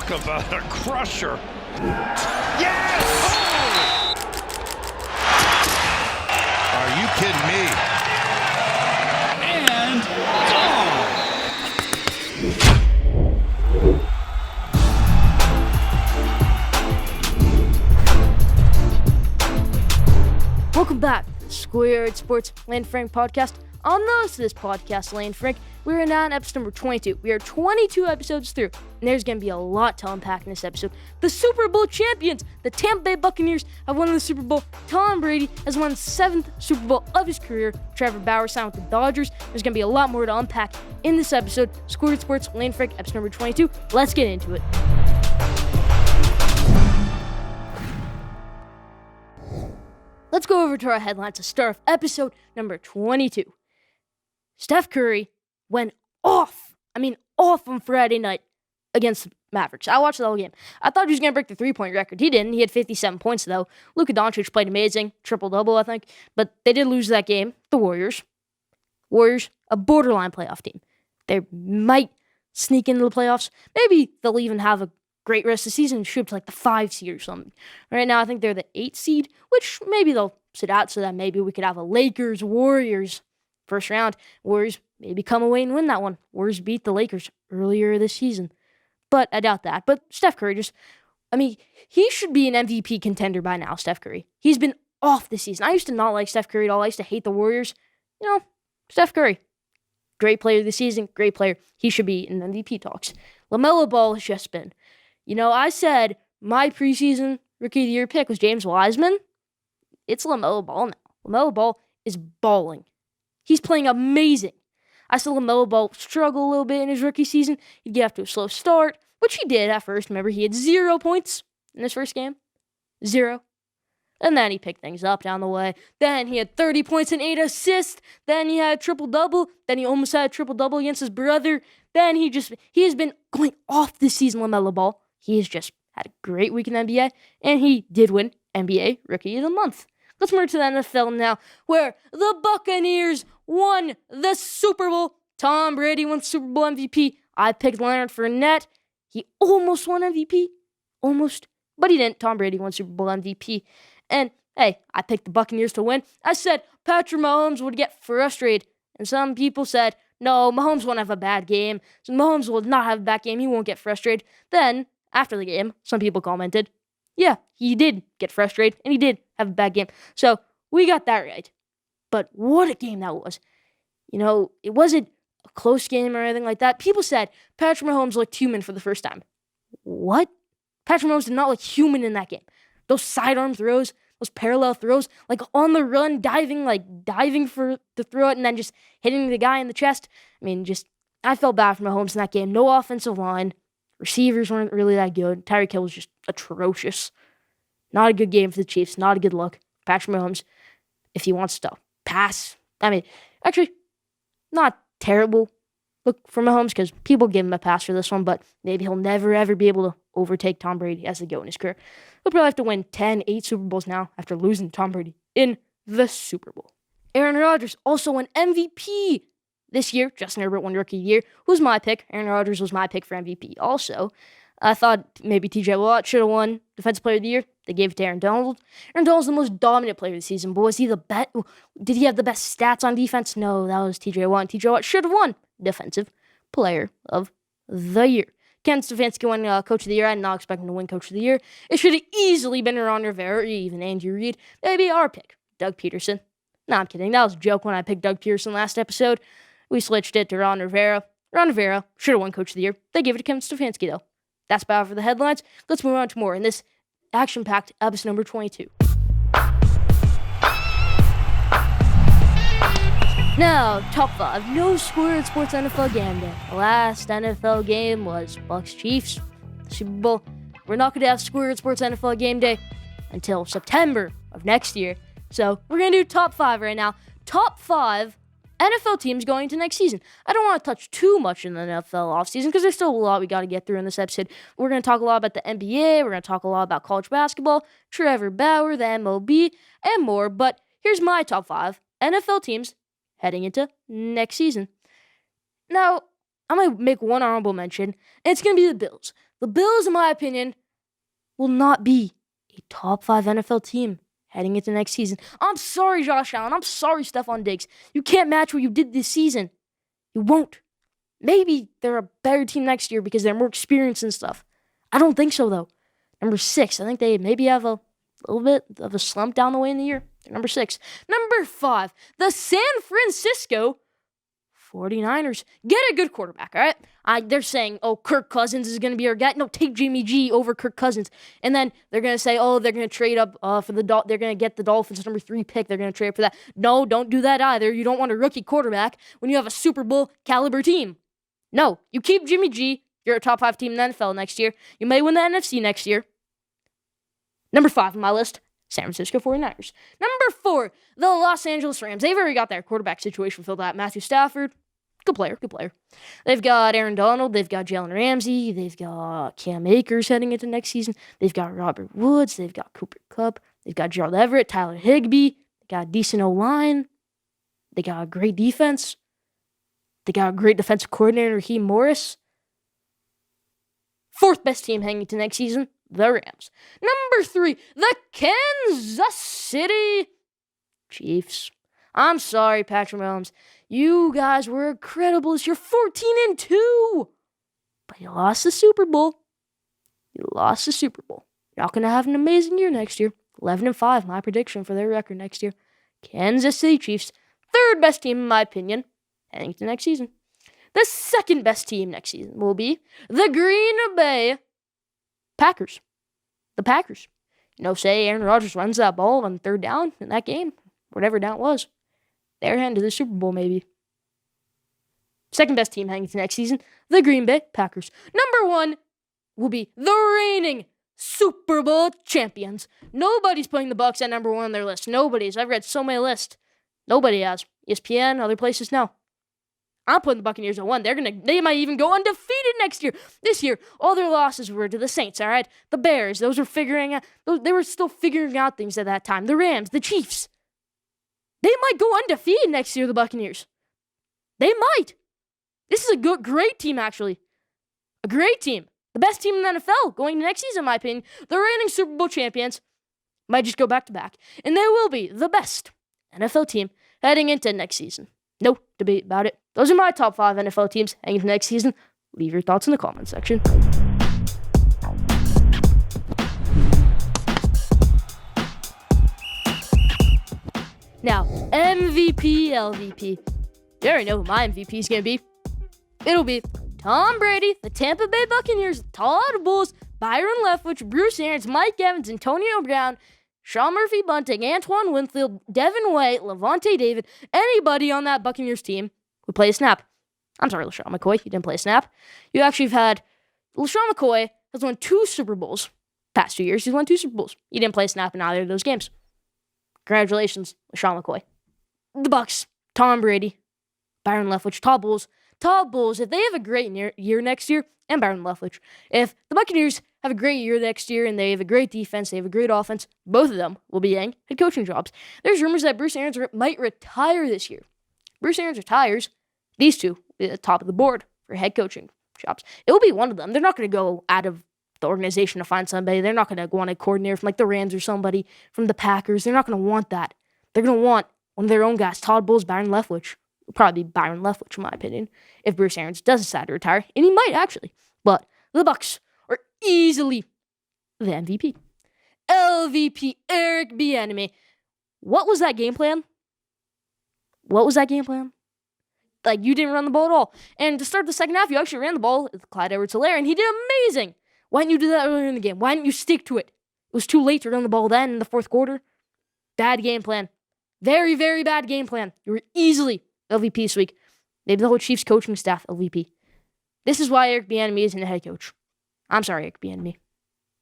Talk about a crusher. Yes! Oh! Are you kidding me? And gone! Welcome back to the Schoolyard Sports Lane Frank podcast. On the host of this podcast, Lane Frank, we're now on episode number 22. We are 22 episodes through, and there's going to be a lot to unpack in this episode. The Super Bowl champions, the Tampa Bay Buccaneers, have won the Super Bowl. Tom Brady has won the 7th Super Bowl of his career. Trevor Bauer signed with the Dodgers. There's going to be a lot more to unpack in this episode. Schoolyard Sports Lane Frank, episode number 22. Let's get into it. Let's go over to our headlines to start off episode number 22. Steph Curry went off on Friday night against the Mavericks. I watched the whole game. I thought he was going to break the three-point record. He didn't. He had 57 points, though. Luka Doncic played amazing. Triple-double, I think. But they did lose that game. The Warriors, a borderline playoff team. They might sneak into the playoffs. Maybe they'll even have a great rest of the season and shoot to like the 5 seed or something. Right now, I think they're the 8 seed, which maybe they'll sit out so that maybe we could have a Lakers-Warriors first round. Warriors maybe come away and win that one. Warriors beat the Lakers earlier this season. But I doubt that. But Steph Curry he should be an MVP contender by now, Steph Curry. He's been off this season. I used to not like Steph Curry at all. I used to hate the Warriors. Steph Curry, great player this season, great player. He should be in MVP talks. LaMelo Ball has just been. I said my preseason Rookie of the Year pick was James Wiseman. It's LaMelo Ball now. LaMelo Ball is balling. He's playing amazing. I saw LaMelo Ball struggle a little bit in his rookie season. He'd get off to a slow start, which he did at first. Remember, he had 0 points in his first game. 0. And then he picked things up down the way. Then he had 30 points and 8 assists. Then he had a triple-double. Then he almost had a triple-double against his brother. Then he has been going off this season, LaMelo Ball. He has just had a great week in the NBA, and he did win NBA Rookie of the Month. Let's move to the NFL now, where the Buccaneers won the Super Bowl. Tom Brady won Super Bowl MVP. I picked Leonard Fournette. He almost won MVP. Almost. But he didn't. Tom Brady won Super Bowl MVP. And, hey, I picked the Buccaneers to win. I said Patrick Mahomes would get frustrated. And some people said, no, Mahomes won't have a bad game. So Mahomes will not have a bad game. He won't get frustrated. Then, after the game, some people commented, yeah, he did get frustrated, and he did have a bad game. So, we got that right. But what a game that was. It wasn't a close game or anything like that. People said Patrick Mahomes looked human for the first time. What? Patrick Mahomes did not look human in that game. Those sidearm throws, those parallel throws, like on the run, diving for the throw it and then just hitting the guy in the chest. I felt bad for Mahomes in that game. No offensive line. Receivers weren't really that good. Tyreek Hill was just atrocious. Not a good game for the Chiefs. Not a good look. Patrick Mahomes, if he wants to pass. Actually, not terrible look for Mahomes because people give him a pass for this one, but maybe he'll never, ever be able to overtake Tom Brady as they go in his career. He'll probably have to win 8 Super Bowls now after losing to Tom Brady in the Super Bowl. Aaron Rodgers also won MVP this year. Justin Herbert won Rookie of the Year. Who's my pick? Aaron Rodgers was my pick for MVP also. I thought maybe TJ Watt should have won Defensive Player of the Year. They gave it to Aaron Donald. Aaron Donald's the most dominant player of the season, but was he the best? Did he have the best stats on defense? No, that was TJ Watt. TJ Watt should have won Defensive Player of the Year. Ken Stefanski won Coach of the Year. I did not expect him to win Coach of the Year. It should have easily been Ron Rivera or even Andy Reid. Maybe our pick, Doug Peterson. No, I'm kidding. That was a joke when I picked Doug Peterson last episode. We switched it to Ron Rivera. Ron Rivera should have won Coach of the Year. They gave it to Kevin Stefanski, though. That's about for the headlines. Let's move on to more in this action-packed episode number 22. Now, top 5. No Schoolyard Sports NFL game day. The last NFL game was Bucs-Chiefs, Super Bowl. We're not going to have Schoolyard Sports NFL game day until September of next year. So, we're going to do top 5 right now. Top 5 NFL teams going into next season. I don't want to touch too much in the NFL offseason because there's still a lot we got to get through in this episode. We're going to talk a lot about the NBA. We're going to talk a lot about college basketball, Trevor Bauer, the MLB, and more. But here's my top 5 NFL teams heading into next season. Now, I might make one honorable mention, and it's going to be the Bills. The Bills, in my opinion, will not be a top 5 NFL team heading into next season. I'm sorry, Josh Allen. I'm sorry, Stephon Diggs. You can't match what you did this season. You won't. Maybe they're a better team next year because they're more experienced and stuff. I don't think so, though. Number 6, I think they maybe have a little bit of a slump down the way in the year. They're number 6. Number 5, the San Francisco 49ers. Get a good quarterback, all right? They're saying, oh, Kirk Cousins is going to be our guy. No, take Jimmy G over Kirk Cousins. And then they're going to say, oh, they're going to trade up for they're going to get the Dolphins number 3 pick. They're going to trade for that. No, don't do that either. You don't want a rookie quarterback when you have a Super Bowl caliber team. No, you keep Jimmy G. You're a top 5 team in the NFL next year. You may win the NFC next year. Number 5 on my list, San Francisco 49ers. Number 4, the Los Angeles Rams. They've already got their quarterback situation filled out. Matthew Stafford, good player. They've got Aaron Donald. They've got Jalen Ramsey. They've got Cam Akers heading into next season. They've got Robert Woods. They've got Cooper Kupp. They've got Gerald Everett, Tyler Higbee. They got a decent O-line. They got a great defense. They got a great defensive coordinator, Raheem Morris. 4th best team heading into next season, the Rams. Number 3, the Kansas City Chiefs. I'm sorry, Patrick Mahomes. You guys were incredible this year, 14-2. But you lost the Super Bowl. You're not going to have an amazing year next year. 11-5, my prediction for their record next year. Kansas City Chiefs, 3rd best team in my opinion, heading to next season. The 2nd best team next season will be the Green Bay Packers. The Packers. Say Aaron Rodgers runs that ball on 3rd down in that game, whatever down it was. They're heading to the Super Bowl, maybe. 2nd best team heading to next season, the Green Bay Packers. Number 1 will be the reigning Super Bowl champions. Nobody's putting the Bucs at number 1 on their list. Nobody's. I've read so many lists. Nobody has. ESPN, other places, no. I'm putting the Buccaneers at 1. They might even go undefeated next year. This year, all their losses were to the Saints, all right? The Bears, they were still figuring out things at that time. The Rams, the Chiefs. They might go undefeated next year, the Buccaneers. They might. This is a great team, actually. A great team. The best team in the NFL going to next season, in my opinion. The reigning Super Bowl champions might just go back-to-back. And they will be the best NFL team heading into next season. No debate about it. Those are my top 5 NFL teams heading into next season. Leave your thoughts in the comment section. Now, MVP, LVP. You already know who my MVP is going to be. It'll be Tom Brady, the Tampa Bay Buccaneers, Todd Bowles, Byron Leftwich, Bruce Arians, Mike Evans, Antonio Brown, Sean Murphy-Bunting, Antoine Winfield, Devin White, Levante David, anybody on that Buccaneers team who play a snap. I'm sorry, LaShawn McCoy, you didn't play a snap. You actually have had LaShawn McCoy has won 2 Super Bowls. Past 2 years, he's won 2 Super Bowls. You didn't play a snap in either of those games. Congratulations, LaShawn McCoy. The Bucs, Tom Brady, Byron Leftwich, Todd Bowles. Todd Bowles, if they have a great year next year, and Byron Leftwich, if the Buccaneers have a great year next year and they have a great defense, they have a great offense, both of them will be getting head coaching jobs. There's rumors that Bruce Arians might retire this year. Bruce Arians retires, these 2 will be at the top of the board for head coaching jobs. It will be one of them. They're not going to go out of the organization to find somebody. They're not going to want a coordinator from the Rams or somebody from the Packers. They're not going to want that. They're going to want one of their own guys, Todd Bowles, Byron Leftwich. It'll probably be Byron Leftwich, in my opinion, if Bruce Arians does decide to retire. And he might, actually. But the Bucs are easily the MVP. LVP, Eric Bieniemy. What was that game plan? You didn't run the ball at all. And to start the second half, you actually ran the ball with Clyde Edwards-Helaire, and he did amazing. Why didn't you do that earlier in the game? Why didn't you stick to it? It was too late to run the ball then in the 4th quarter. Bad game plan. Very, very bad game plan. You were easily LVP this week. Maybe the whole Chiefs coaching staff LVP. This is why Eric Bieniemy isn't a head coach. I'm sorry, Eric Bieniemy.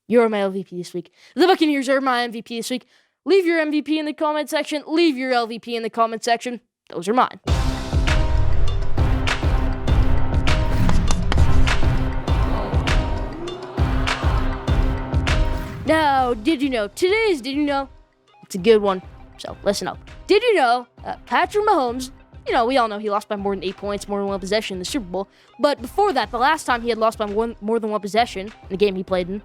You're my LVP this week. The Buccaneers are my MVP this week. Leave your MVP in the comment section. Leave your LVP in the comment section. Those are mine. Now, did you know? Today's Did You Know? It's a good one, so listen up. Did you know that Patrick Mahomes we all know he lost by more than 8 points, more than one possession in the Super Bowl. But before that, the last time he had lost by more than one possession in a game he played in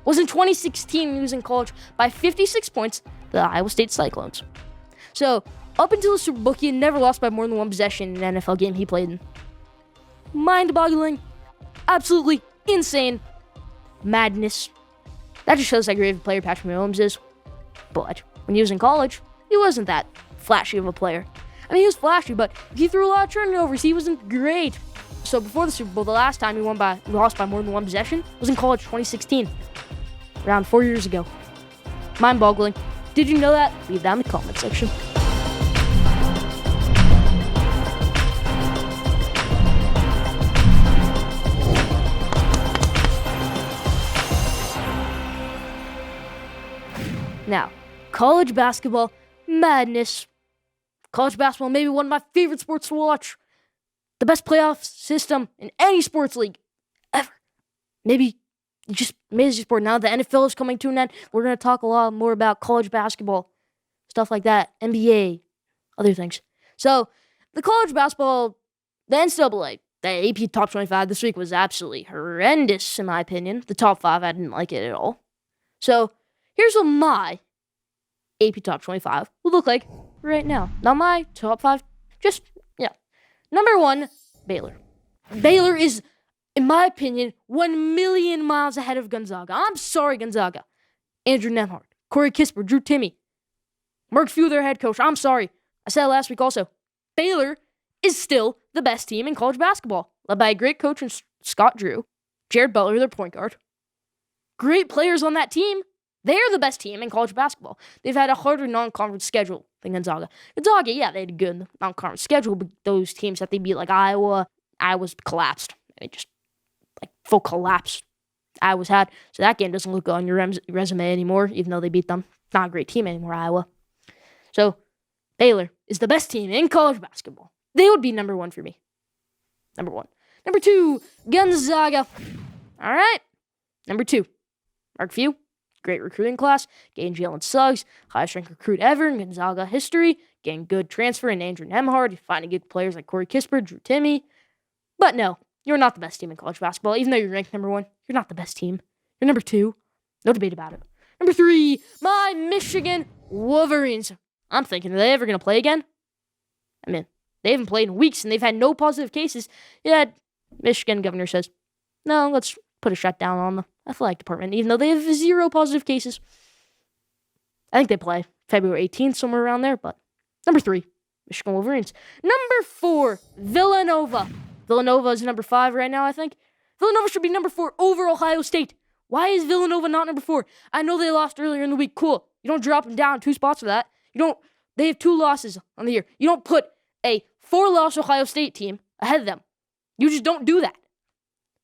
was in 2016. He was in college by 56 points to the Iowa State Cyclones. So, up until the Super Bowl, he had never lost by more than one possession in an NFL game he played in. Mind-boggling. Absolutely insane. Madness. That just shows how great of a player Patrick Mahomes is. But when he was in college, he wasn't that flashy of a player. I mean, he was flashy, but he threw a lot of turnovers. He wasn't great. So before the Super Bowl, the last time he lost by more than one possession was in college 2016. Around 4 years ago. Mind-boggling. Did you know that? Leave that in the comment section. Now, college basketball madness. College basketball may be one of my favorite sports to watch. The best playoff system in any sports league ever. Maybe just amazing sport. Now the NFL is coming to an end. We're going to talk a lot more about college basketball, stuff like that, NBA, other things. So, the college basketball, the NCAA, the AP Top 25 this week was absolutely horrendous, in my opinion. The top 5, I didn't like it at all. So, here's what my AP Top 25 would look like right now. Not my top 5, just, Number 1, Baylor. Baylor is, in my opinion, 1 million miles ahead of Gonzaga. I'm sorry, Gonzaga. Andrew Nembhard, Corey Kispert, Drew Timme, Mark Few, their head coach. I'm sorry. I said it last week also. Baylor is still the best team in college basketball, led by a great coach in Scott Drew, Jared Butler, their point guard. Great players on that team. They're the best team in college basketball. They've had a harder non-conference schedule than Gonzaga. Gonzaga, yeah, they had a good non-conference schedule, but those teams that they beat, like Iowa's collapsed. They just, full collapse Iowa's had. So that game doesn't look good on your resume anymore, even though they beat them. Not a great team anymore, Iowa. So, Baylor is the best team in college basketball. They would be number 1 for me. Number 1. Number 2, Gonzaga. All right. Number 2, Mark Few. Great recruiting class. Getting Jalen Suggs, highest ranked recruit ever in Gonzaga history. Getting good transfer in Andrew Nembhard. Finding good players like Corey Kispert, Drew Timme. But no, you're not the best team in college basketball. Even though you're ranked number 1, you're not the best team. You're number 2. No debate about it. Number 3, my Michigan Wolverines. I'm thinking, are they ever going to play again? I mean, they haven't played in weeks and they've had no positive cases. Yet, Michigan governor says, no, let's put a shutdown on the athletic department, even though they have 0 positive cases. I think they play February 18th, somewhere around there, but number 3, Michigan Wolverines. Number 4, Villanova. Villanova is number 5 right now, I think. Villanova should be number 4 over Ohio State. Why is Villanova not number 4? I know they lost earlier in the week. Cool. You don't drop them down 2 spots for that. They have 2 losses on the year. You don't put a 4-loss Ohio State team ahead of them. You just don't do that.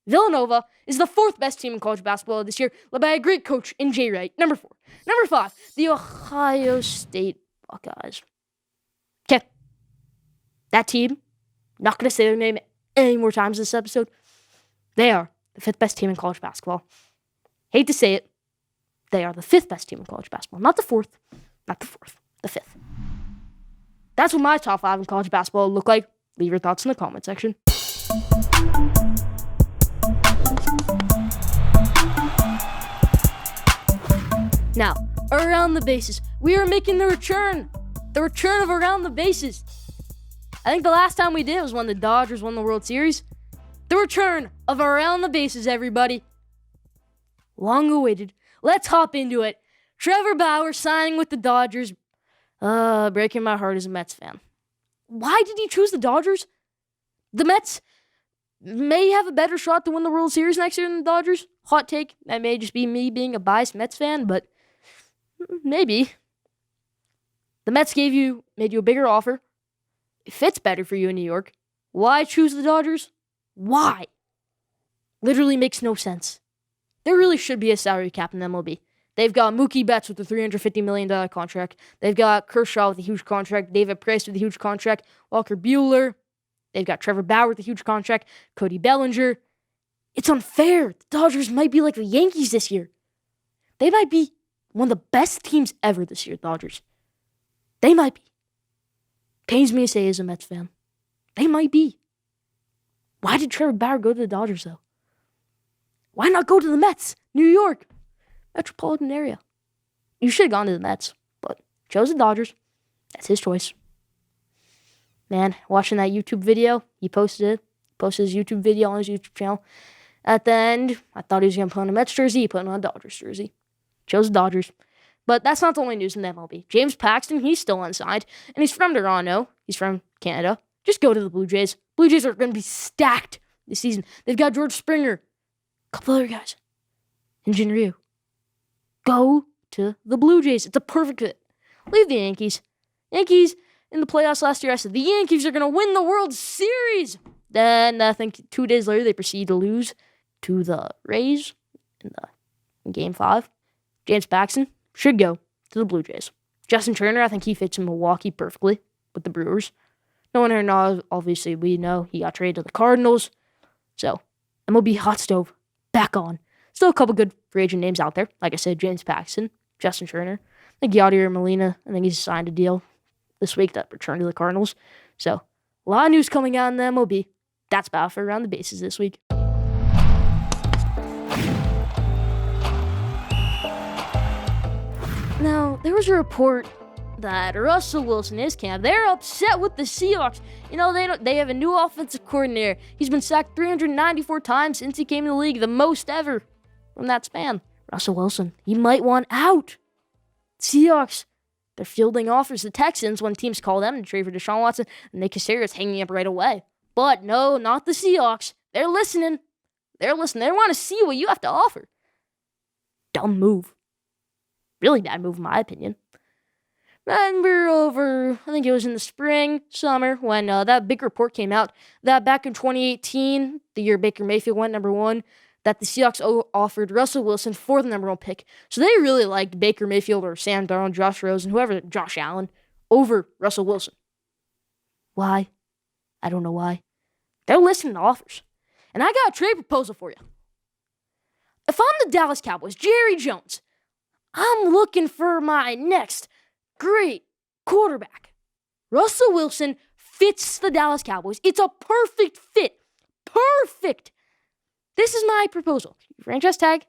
Villanova is the 4th best team in college basketball this year, led by a great coach in Jay Wright. Number 4. Number 5, the Ohio State Buckeyes. Okay. That team, not going to say their name any more times this episode. They are the 5th best team in college basketball. Hate to say it. They are the 5th best team in college basketball. Not the 4th. Not the 4th. The 5th. That's what my top 5 in college basketball look like. Leave your thoughts in the comment section. Now, around the bases. We are making the return. The return of around the bases. I think the last time we did it was when the Dodgers won the World Series. The return of around the bases, everybody. Long awaited. Let's hop into it. Trevor Bauer signing with the Dodgers. Breaking my heart as a Mets fan. Why did he choose the Dodgers? The Mets may have a better shot to win the World Series next year than the Dodgers. Hot take. That may just be me being a biased Mets fan, but maybe. The Mets made you a bigger offer. It fits better for you in New York. Why choose the Dodgers? Why? Literally makes no sense. There really should be a salary cap in MLB. They've got Mookie Betts with a $350 million contract. They've got Kershaw with a huge contract. David Price with a huge contract. Walker Buehler. They've got Trevor Bauer with a huge contract. Cody Bellinger. It's unfair. The Dodgers might be like the Yankees this year. They might be one of the best teams ever this year, Dodgers. They might be. Pains me to say as a Mets fan. They might be. Why did Trevor Bauer go to the Dodgers, though? Why not go to the Mets? New York. Metropolitan area. You should have gone to the Mets, but chose the Dodgers. That's his choice. Man, watching that YouTube video, he posted it. Posted his YouTube video on his YouTube channel. At the end, I thought he was going to put on a Mets jersey. He put on a Dodgers jersey. Chose the Dodgers. But that's not the only news in the MLB. James Paxton, he's still unsigned, and he's from Toronto. He's from Canada. Just go to the Blue Jays. Blue Jays are going to be stacked this season. They've got George Springer, a couple other guys, and Jin Ryu. Go to the Blue Jays. It's a perfect fit. Leave the Yankees. Yankees in the playoffs last year, I said the Yankees are going to win the World Series. Then I think 2 days later, they proceed to lose to the Rays in Game 5. James Paxton should go to the Blue Jays. Justin Turner, I think he fits in Milwaukee perfectly with the Brewers. No one here knows, obviously, we know he got traded to the Cardinals. So, MLB hot stove back on. Still a couple good free agent names out there. Like I said, James Paxton, Justin Turner. I think Yadier Molina, I think he's signed a deal this week that returned to the Cardinals. So, a lot of news coming out in the MLB. That's about for Around the Bases this week. Now, there was a report that Russell Wilson, his camp, they're upset with the Seahawks. You know, they have a new offensive coordinator. He's been sacked 394 times since he came in the league, the most ever from that span. Russell Wilson, he might want out. Seahawks, they're fielding offers to Texans when teams call them to trade for Deshaun Watson, and Nick Caserio's hanging up right away. But no, not the Seahawks. They're listening. They're listening. They want to see what you have to offer. Dumb move. Really bad move, in my opinion. Then we're over, I think it was in the spring, summer, when that big report came out that back in 2018, the year Baker Mayfield went number 1, that the Seahawks offered Russell Wilson for the number 1 pick. So they really liked Baker Mayfield or Sam Darnold, Josh Rosen, whoever, Josh Allen, over Russell Wilson. Why? I don't know why. They're listening to offers. And I got a trade proposal for you. If I'm the Dallas Cowboys, Jerry Jones, I'm looking for my next great quarterback. Russell Wilson fits the Dallas Cowboys. It's a perfect fit. Perfect. This is my proposal. You franchise tag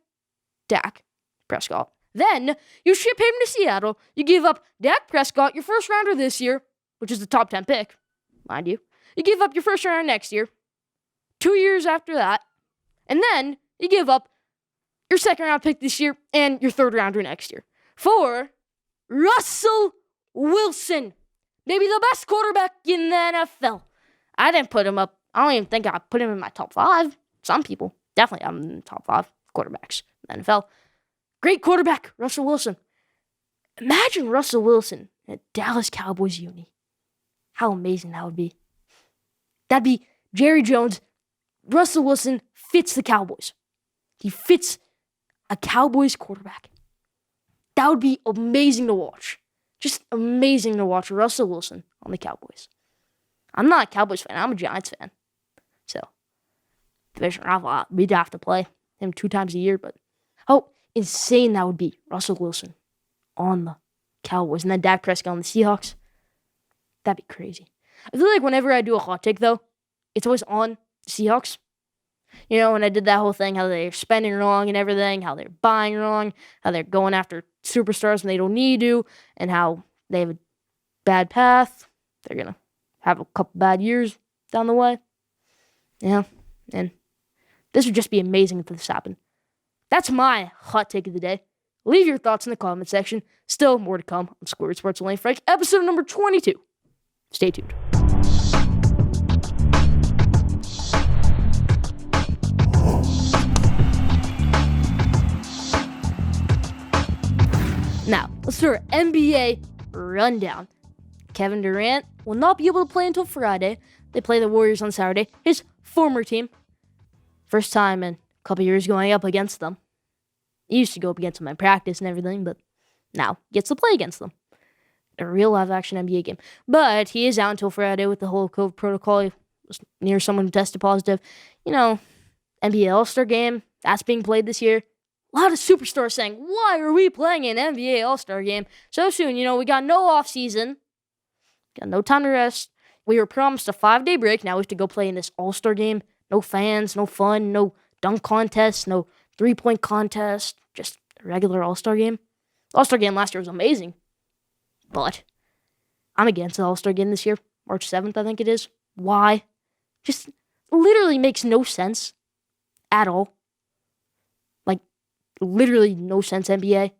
Dak Prescott. Then you ship him to Seattle. You give up Dak Prescott, your first rounder this year, which is the top 10 pick, mind you. You give up your first rounder next year, 2 years after that, and then you give up your second round pick this year and your third rounder next year for Russell Wilson. Maybe the best quarterback in the NFL. I didn't put him up. I don't even think I put him in my top 5. Some people. Definitely I'm in the top 5 quarterbacks in the NFL. Great quarterback, Russell Wilson. Imagine Russell Wilson at Dallas Cowboys uni. How amazing that would be. That'd be Jerry Jones. Russell Wilson fits the Cowboys. He fits a Cowboys quarterback. That would be amazing to watch. Just amazing to watch Russell Wilson on the Cowboys. I'm not a Cowboys fan. I'm a Giants fan. So, division rival, we'd have to play him 2 times a year. But how insane that would be. Russell Wilson on the Cowboys. And then Dak Prescott on the Seahawks. That'd be crazy. I feel like whenever I do a hot take, though, it's always on the Seahawks. You know, when I did that whole thing, how they're spending wrong and everything, how they're buying wrong, how they're going after superstars when they don't need to, and how they have a bad path. They're going to have a couple bad years down the way. Yeah, and this would just be amazing if this happened. That's my hot take of the day. Leave your thoughts in the comment section. Still more to come on Schoolyard Sports with Lane Frank, episode number 22. Stay tuned. Now, let's do our NBA rundown. Kevin Durant will not be able to play until Friday. They play the Warriors on Saturday. His former team. First time in a couple years going up against them. He used to go up against them in practice and everything, but now gets to play against them. A real live-action NBA game. But he is out until Friday with the whole COVID protocol. He was near someone who tested positive. You know, NBA All-Star game, that's being played this year. A lot of superstars saying, why are we playing an NBA All-Star game so soon? You know, we got no off-season. Got no time to rest. We were promised a 5-day break. Now we have to go play in this All-Star game. No fans, no fun, no dunk contest, no 3-point contest. Just a regular All-Star game. The All-Star game last year was amazing. But I'm against the All-Star game this year. March 7th, I think it is. Why? Just literally makes no sense at all. Like, literally no sense, NBA.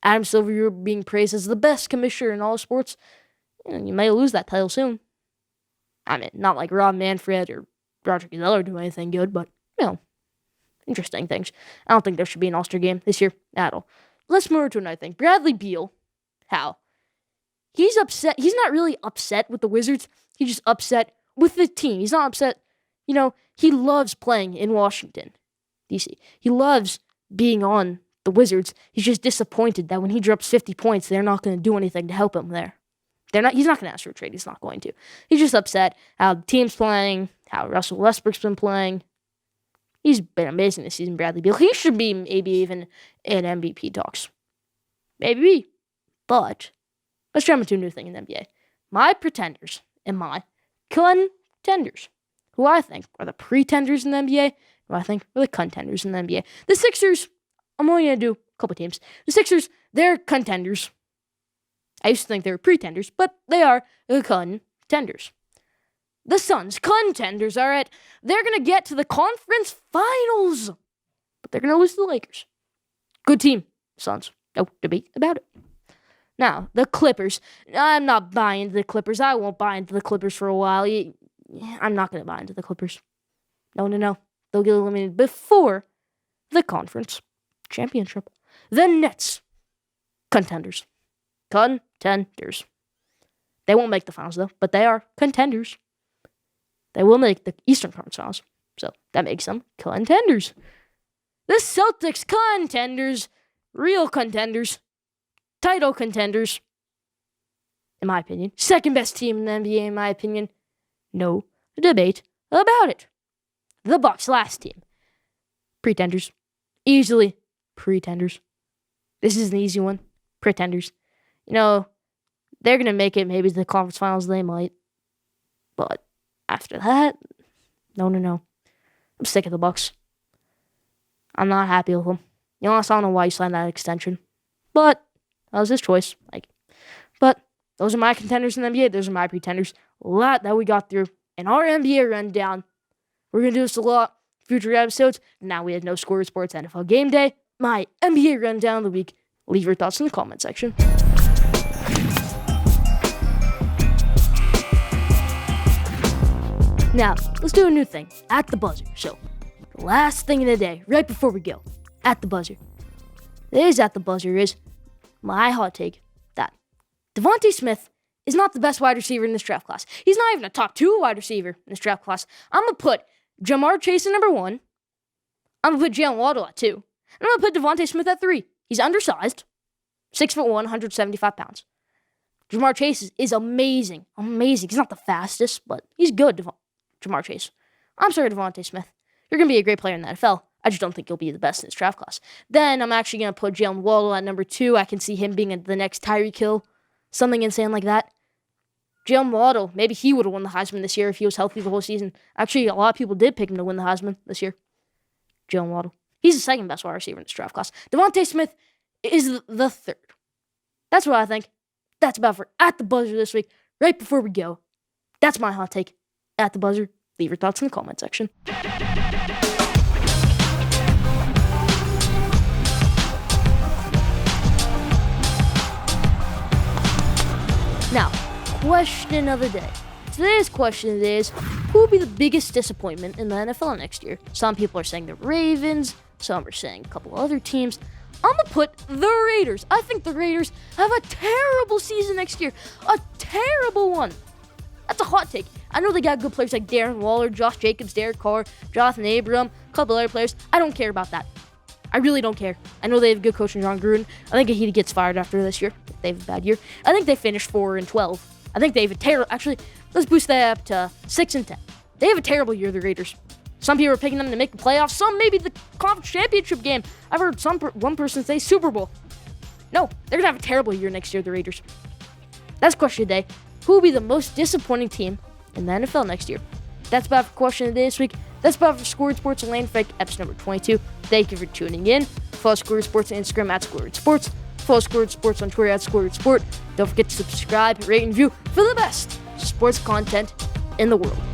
Adam Silver, you're being praised as the best commissioner in all sports. You may lose that title soon. I mean, not like Rob Manfred or Roger Goodell are doing anything good, but, interesting things. I don't think there should be an All-Star game this year at all. Let's move on to another thing. Bradley Beal, how? He's upset. He's not really upset with the Wizards. He's just upset with the team. He's not upset. He loves playing in Washington, D.C. He loves being on the Wizards. He's just disappointed that when he drops 50 points, they're not going to do anything to help him there. He's not going to ask for a trade. He's not going to. He's just upset how the team's playing, how Russell Westbrook's been playing. He's been amazing this season, Bradley Beal. He should be maybe even in MVP talks. Maybe. But let's jump into a new thing in the NBA. My pretenders and my contenders, who I think are the pretenders in the NBA, who I think are the contenders in the NBA. The Sixers, I'm only going to do a couple teams. The Sixers, they're contenders. I used to think they were pretenders, but they are contenders. The Suns, contenders, all right. They're going to get to the conference finals, but they're going to lose to the Lakers. Good team, Suns. No debate about it. Now, the Clippers. I'm not buying into the Clippers. I won't buy into the Clippers for a while. I'm not going to buy into the Clippers. No. They'll get eliminated before the conference championship. The Nets, contenders. Contenders. They won't make the finals, though, but they are contenders. They will make the Eastern Conference Finals, so that makes them contenders. The Celtics, contenders. Real contenders. Title contenders. In my opinion. Second best team in the NBA, in my opinion. No debate about it. The Bucks, last team. Pretenders. Easily pretenders. This is an easy one. Pretenders. They're going to make it maybe to the conference finals. They might. But after that, no. I'm sick of the Bucks. I'm not happy with them. I don't know why he signed that extension. But that was his choice. But those are my contenders in the NBA. Those are my pretenders. A lot that we got through in our NBA rundown. We're going to do this a lot. Future episodes. Now we have no Schoolyard Sports NFL Game Day. My NBA rundown of the week. Leave your thoughts in the comment section. Now, let's do a new thing. At the buzzer. So, last thing of the day, right before we go. At the buzzer. Today's at the buzzer is my hot take that Devontae Smith is not the best wide receiver in this draft class. He's not even a top 2 wide receiver in this draft class. I'm going to put Jamar Chase at number 1. I'm going to put Jalen Waddle at 2. And I'm going to put Devontae Smith at 3. He's undersized. 6'1", 175 pounds. Jamar Chase is amazing. Amazing. He's not the fastest, but he's good, Jamar Chase. I'm sorry, Devontae Smith. You're going to be a great player in the NFL. I just don't think you'll be the best in this draft class. Then I'm actually going to put Jalen Waddle at number 2. I can see him being the next Tyreek Hill. Something insane like that. Jalen Waddle, maybe he would have won the Heisman this year if he was healthy the whole season. Actually, a lot of people did pick him to win the Heisman this year. Jalen Waddle. He's the second best wide receiver in this draft class. Devontae Smith is the third. That's what I think. That's about for At the Buzzer this week. Right before we go. That's my hot take. At the Buzzer. Leave your thoughts in the comment section. Now, question of the day. Today's question is, who will be the biggest disappointment in the NFL next year? Some people are saying the Ravens. Some are saying a couple other teams. I'm going to put the Raiders. I think the Raiders have a terrible season next year. A terrible one. That's a hot take. I know they got good players like Darren Waller, Josh Jacobs, Derek Carr, Jonathan Abram, a couple other players. I don't care about that. I really don't care. I know they have good coach in John Gruden. I think he gets fired after this year if they have a bad year. I think they finished 4-12. I think they have a terrible... Actually, let's boost that up to 6-10. They have a terrible year, the Raiders. Some people are picking them to make the playoffs. Some maybe the conference championship game. I've heard one person say Super Bowl. No, they're going to have a terrible year next year, the Raiders. That's question of the day. who will be the most disappointing team in the NFL next year? That's about for question of the day this week. That's about for Schoolyard Sports Lane Fake, episode number 22. Thank you for tuning in. Follow Schoolyard Sports on Instagram at Schoolyard Sports. Follow Schoolyard Sports on Twitter at Schoolyard Sport. Don't forget to subscribe, rate, and review for the best sports content in the world.